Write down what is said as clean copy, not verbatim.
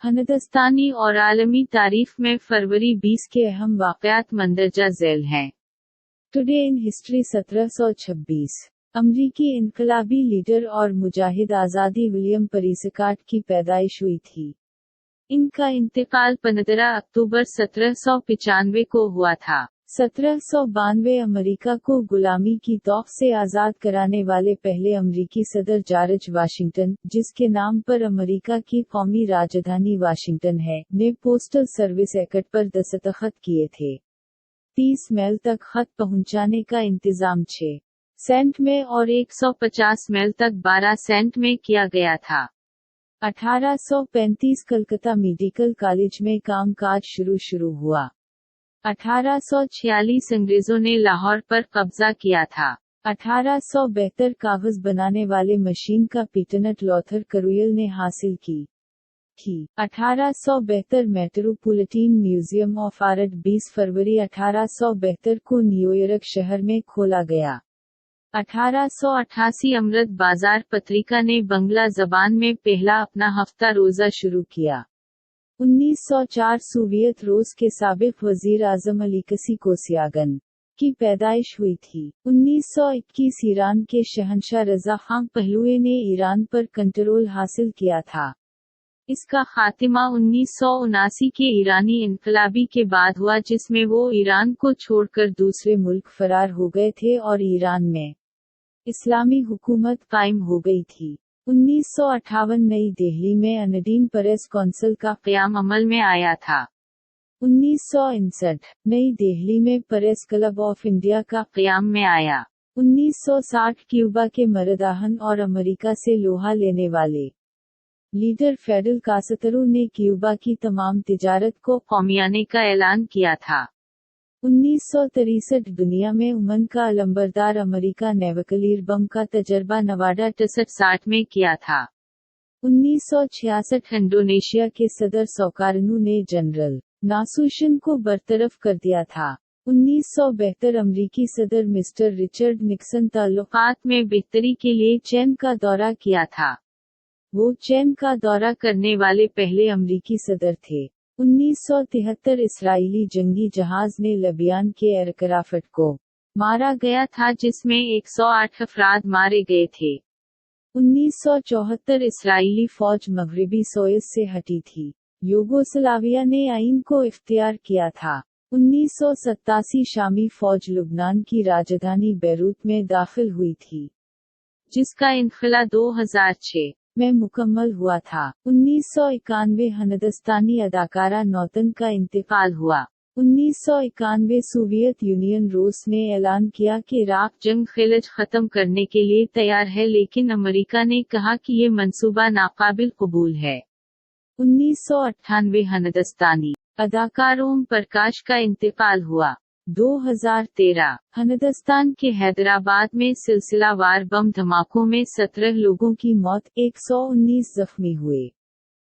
हनदस्तानी और आलमी तारीख में फरवरी 20 के अहम वाक़यात मंदरजा झैल हैं। टुडे इन हिस्ट्री 1726 अमरीकी इनकलाबी लीडर और मुजाहिद आज़ादी विलियम पेरिसकाट की पैदाइश हुई थी। इनका इंतकाल 15 अक्टूबर 1795 को हुआ था। 1792 अमेरिका को गुलामी की तौक से आज़ाद कराने वाले पहले अमरीकी सदर जॉर्ज वाशिंगटन, जिसके नाम पर अमेरिका की कौमी राजधानी वाशिंगटन है, ने पोस्टल सर्विस एक्ट पर दस्तखत किए थे। 30 मील तक खत पहुंचाने का इंतजाम 6 सेंट में और 150 मील तक 12 सेंट में किया गया था। 1835 कलकत्ता मेडिकल कॉलेज में कामकाज शुरू हुआ। 1846 अंग्रेजों ने लाहौर पर कब्जा किया था। 1872 कागज बनाने वाले मशीन का पेटेंट लॉथर करुयल ने हासिल की थी। 1872 मेट्रोपॉलिटन म्यूजियम ऑफ आर्ट 20 फरवरी 1872 को न्यूयॉर्क शहर में खोला गया। 1888 अमृत बाजार पत्रिका ने बंगला जबान में पहला अपना हफ्ता रोजा शुरू किया। 1904 सोवियत रूस के साबिक वजीर आजम अली कसी कोसियागन की पैदाइश हुई थी। 1921 ईरान के शहंशाह रज़ा खान पहलवी ने ईरान पर कंट्रोल हासिल किया था। इसका खात्मा 1979 के ईरानी इनकलाबी के बाद हुआ, जिसमें वो ईरान को छोड़कर दूसरे मुल्क फरार हो गए थे और ईरान में इस्लामी हुकूमत कायम हो गई थी। 1958 नई दिल्ली में अनडीन प्रेस काउंसिल का क़याम अमल में आया था। 1959 नई दिल्ली में प्रेस क्लब ऑफ इंडिया का क़याम में आया। 1960 क्यूबा के मरदाहन और अमेरिका से लोहा लेने वाले लीडर फेडल कास्त्रो ने क्यूबा की तमाम तिजारत को कौमियाने का ऐलान किया था। 1963 दुनिया में उमन का अलंबरदार अमेरिका न्यूक्लियर बम का तजर्बा नवाडा 60 में किया था। 1966 इंडोनेशिया के सदर सोकार्नो ने जनरल नासूशन को बरतरफ कर दिया था। 1972 अमरीकी सदर मिस्टर रिचर्ड निक्सन ताल्लुकात में बेहतरी के लिए चीन का दौरा किया था। वो चीन का दौरा करने वाले पहले अमरीकी सदर थे। 1973 इस्राएली जंगी जहाज ने लबियान के एयरक्राफ्ट को मारा गया था, जिसमें 108 अफराद मारे गए थे। 1974 इस्राएली फौज मगरिबी सोइस से हटी थी। यूगोस्लाविया ने आइन को इख्तियार किया था। 1987 शामी फौज लुबनान की राजधानी बैरूत में दाखिल हुई थी, जिसका इन्खला 2006 में मुकम्मल हुआ था। 1991 हनदस्तानी अदाकारा नौतन का इंतकाल हुआ। 1991 सोवियत यूनियन रूस ने ऐलान किया कि इराक जंग खिलज खत्म करने के लिए तैयार है, लेकिन अमेरिका ने कहा कि ये मंसूबा नाकाबिल कबूल है। 1998 हनदस्तानी अदाकार ओम प्रकाश का इंतकाल हुआ। 2013 हनदस्तान के हैदराबाद में सिलसिलावार बम धमाकों में 17 लोगों की मौत, 119 जख्मी हुए।